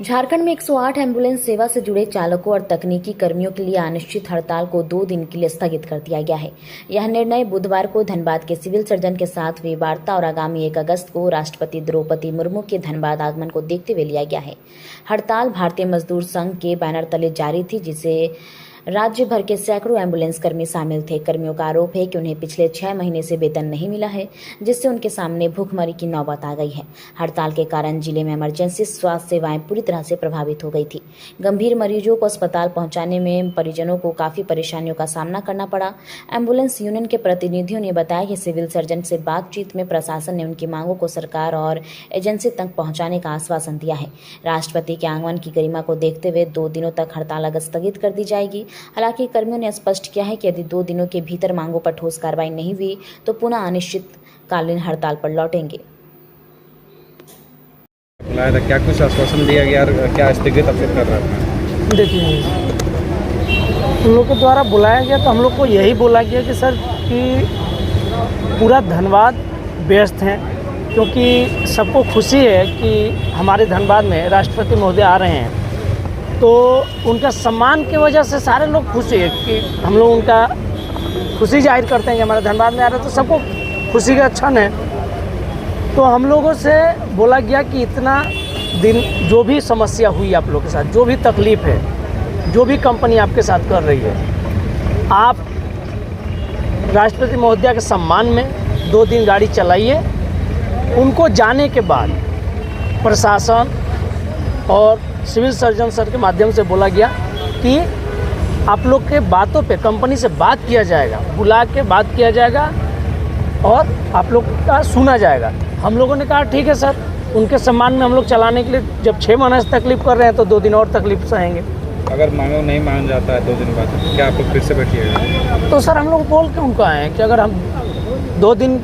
झारखंड में 108 एम्बुलेंस सेवा से जुड़े चालकों और तकनीकी कर्मियों के लिए अनिश्चित हड़ताल को 2 दिन के लिए स्थगित कर दिया गया है। यह निर्णय बुधवार को धनबाद के सिविल सर्जन के साथ हुई वार्ता और आगामी 1 अगस्त को राष्ट्रपति द्रौपदी मुर्मू के धनबाद आगमन को देखते हुए लिया गया है। हड़ताल भारतीय मजदूर संघ के बैनर तले जारी थी, जिसे राज्य भर के सैकड़ों एम्बुलेंस कर्मी शामिल थे। कर्मियों का आरोप है कि उन्हें पिछले 6 महीने से वेतन नहीं मिला है, जिससे उनके सामने भूखमरी की नौबत आ गई है। हड़ताल के कारण जिले में इमरजेंसी स्वास्थ्य सेवाएं पूरी तरह से प्रभावित हो गई थी। गंभीर मरीजों को अस्पताल पहुंचाने में परिजनों को काफी परेशानियों का सामना करना पड़ा। एम्बुलेंस यूनियन के प्रतिनिधियों ने बताया कि सिविल सर्जन से बातचीत में प्रशासन ने उनकी मांगों को सरकार और एजेंसी तक पहुंचाने का आश्वासन दिया है। राष्ट्रपति के आगमन की गरिमा को देखते हुए 2 दिनों तक हड़ताल स्थगित कर दी जाएगी। हालांकि कर्मियों ने स्पष्ट किया है कि यदि 2 दिनों के भीतर मांगों पर ठोस कार्रवाई नहीं हुई तो पुनः अनिश्चितकालीन हड़ताल पर लौटेंगे। बुलाया था, क्या कुछ आश्वासन दिया गया और क्या स्थगित अवसर कर रहा था? देखिए, उन लोग के द्वारा बुलाया गया तो हम लोग को यही बोला गया कि सर कि पूरा धनबाद व्यस्त हैं, क्योंकि सबको खुशी है कि हमारे धनबाद में राष्ट्रपति महोदय आ रहे हैं, तो उनका सम्मान की वजह से सारे लोग खुशी है कि हम लोग उनका खुशी जाहिर करते हैं कि हमारे धनबाद में आ रहे हैं, तो सबको खुशी का क्षण है। तो हम लोगों से बोला गया कि इतना दिन जो भी समस्या हुई आप लोग के साथ, जो भी तकलीफ़ है, जो भी कंपनी आपके साथ कर रही है, आप राष्ट्रपति महोदय के सम्मान में 2 दिन गाड़ी चलाइए। उनको जाने के बाद प्रशासन और सिविल सर्जन सर के माध्यम से बोला गया कि आप लोग के बातों पे कंपनी से बात किया जाएगा, बुला के बात किया जाएगा और आप लोग का सुना जाएगा। हम लोगों ने कहा ठीक है सर, उनके सम्मान में हम लोग चलाने के लिए जब 6 महीने से तकलीफ़ कर रहे हैं तो 2 दिन और तकलीफ सहेंगे। अगर मांगो नहीं मान जाता है 2 दिन बाद, क्या आप लोग फिर से बैठिएगा? तो सर हम लोग बोल के उनको आए हैं कि अगर हम 2 दिन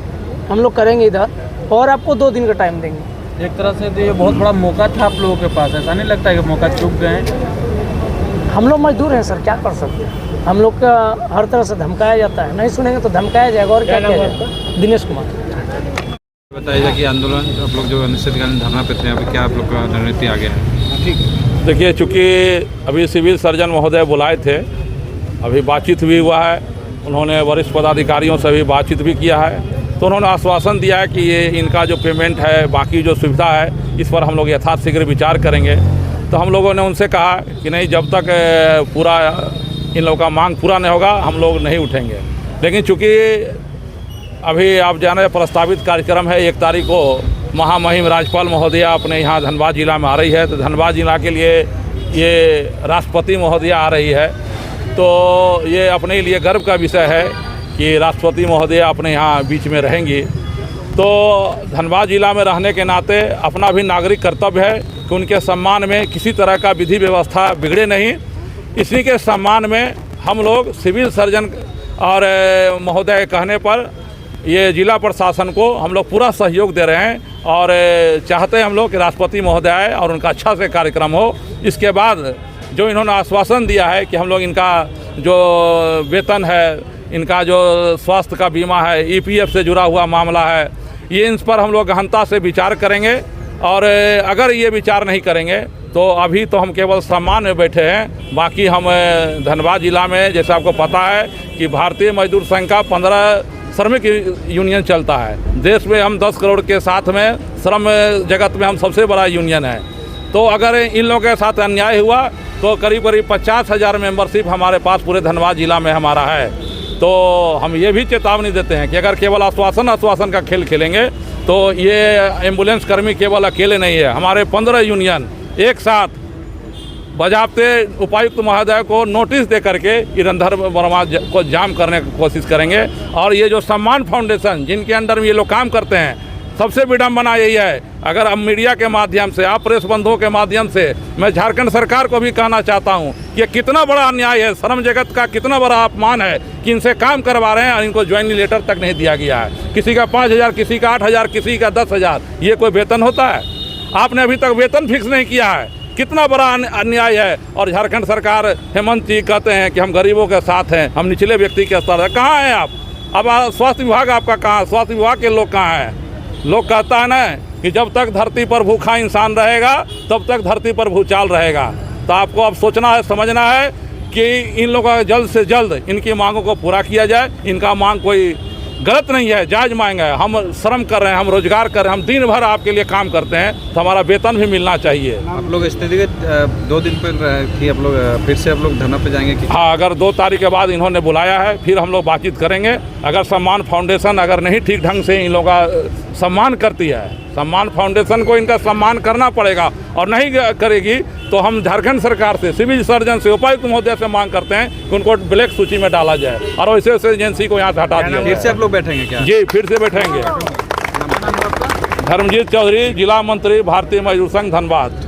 हम लोग करेंगे इधर और आपको 2 दिन का टाइम देंगे। एक तरह से तो ये बहुत बड़ा मौका था आप लोगों के पास, ऐसा नहीं लगता है कि मौका चूक गए हैं? हम लोग मजदूर हैं सर, क्या कर सकते हैं। हम लोग का हर तरह से धमकाया जाता है, नहीं सुनेंगे तो धमकाया जाएगा। और क्या किया जाएगा? दिनेश कुमार। बताइए कि आंदोलन आप लोग जो अनिश्चितकालीन धरना पे थे, अभी क्या आप लोग का रणनीति आगे है? ठीक है, देखिए, चूँकि अभी सिविल सर्जन महोदय बुलाए थे, अभी बातचीत भी हुआ है, उन्होंने वरिष्ठ पदाधिकारियों से भी बातचीत भी किया है, तो उन्होंने आश्वासन दिया है कि ये इनका जो पेमेंट है, बाकी जो सुविधा है, इस पर हम लोग यथाशीघ्र विचार करेंगे। तो हम लोगों ने उनसे कहा कि नहीं, जब तक पूरा इन लोगों का मांग पूरा नहीं होगा हम लोग नहीं उठेंगे। लेकिन चूँकि अभी आप जाने प्रस्तावित कार्यक्रम है 1 तारीख को महामहिम राज्यपाल महोदय अपने यहाँ धनबाद जिला में आ रही है, तो धनबाद जिला के लिए ये राष्ट्रपति महोदय आ रही है, तो ये अपने लिए गर्व का विषय है कि राष्ट्रपति महोदय अपने यहाँ बीच में रहेंगी। तो धनबाद जिला में रहने के नाते अपना भी नागरिक कर्तव्य है कि उनके सम्मान में किसी तरह का विधि व्यवस्था बिगड़े नहीं। इसी के सम्मान में हम लोग सिविल सर्जन और महोदय के कहने पर ये जिला प्रशासन को हम लोग पूरा सहयोग दे रहे हैं और चाहते हैं हम लोग कि राष्ट्रपति महोदय आए और उनका अच्छा से कार्यक्रम हो। इसके बाद जो इन्होंने आश्वासन दिया है कि हम लोग इनका जो वेतन है, इनका जो स्वास्थ्य का बीमा है, EPF से जुड़ा हुआ मामला है, ये इन पर हम लोग गहनता से विचार करेंगे। और अगर ये विचार नहीं करेंगे तो अभी तो हम केवल सम्मान में बैठे हैं, बाकी हम धनबाद जिला में जैसे आपको पता है कि भारतीय मजदूर संघ का 15 श्रमिक यूनियन चलता है। देश में हम 10 करोड़ के साथ में श्रम जगत में हम सबसे बड़ा यूनियन है। तो अगर इन लोगों के साथ अन्याय हुआ तो करीब 50,000 मेंबरशिप हमारे पास पूरे धनबाद जिला में हमारा है। तो हम ये भी चेतावनी देते हैं कि अगर केवल आश्वासन का खेल खेलेंगे तो ये एम्बुलेंस कर्मी केवल अकेले नहीं है, हमारे 15 यूनियन एक साथ बजाबते उपायुक्त महोदय को नोटिस दे करके इरंधर वर्मा को जाम करने की कोशिश करेंगे। और ये जो सम्मान फाउंडेशन जिनके अंडर में ये लोग काम करते हैं, सबसे विडम्बना यही है, अगर अब मीडिया के माध्यम से, आप प्रेस बंधुओं के माध्यम से मैं झारखंड सरकार को भी कहना चाहता हूं कि कितना बड़ा अन्याय है, श्रम जगत का कितना बड़ा अपमान है कि इनसे काम करवा रहे हैं और इनको ज्वाइनिंग लेटर तक नहीं दिया गया है। किसी का 5,000, किसी का 8,000, किसी का 10,000, ये कोई वेतन होता है? आपने अभी तक वेतन फिक्स नहीं किया है, कितना बड़ा अन्याय है। और झारखंड सरकार, हेमंत जी कहते हैं कि हम गरीबों के साथ हैं, हम निचले व्यक्ति के स्तर है। कहाँ हैं आप? अब स्वास्थ्य विभाग आपका कहाँ? स्वास्थ्य विभाग के लोग कहाँ हैं? लोग कहता है ना कि जब तक धरती पर भूखा इंसान रहेगा तब तक धरती पर भूचाल रहेगा। तो आपको अब सोचना है, समझना है कि इन लोगों का जल्द से जल्द इनकी मांगों को पूरा किया जाए। इनका मांग कोई गलत नहीं है, जायज़ मांग है। हम श्रम कर रहे हैं, हम रोजगार कर रहे हैं, हम दिन भर आपके लिए काम करते हैं, तो हमारा वेतन भी मिलना चाहिए। आप लोग स्थिति के 2 दिन पर कि आप लोग फिर से आप लोग धरना पे जाएंगे कि हाँ, अगर 2 तारीख के बाद इन्होंने बुलाया है फिर हम लोग बातचीत करेंगे। अगर सम्मान फाउंडेशन अगर नहीं ठीक ढंग से इन लोगों का सम्मान करती है, सम्मान फाउंडेशन को इनका सम्मान करना पड़ेगा, और नहीं करेगी तो हम झारखंड सरकार से, सिविल सर्जन से, उपायुक्त महोदय से मांग करते हैं कि उनको ब्लैक सूची में डाला जाए और वैसे वैसे एजेंसी को यहाँ से हटा दिया फिर से जाए। आप लोग बैठेंगे क्या? जी, फिर से बैठेंगे। धर्मजीत चौधरी, जिला मंत्री, भारतीय मजदूर संघ, धनबाद।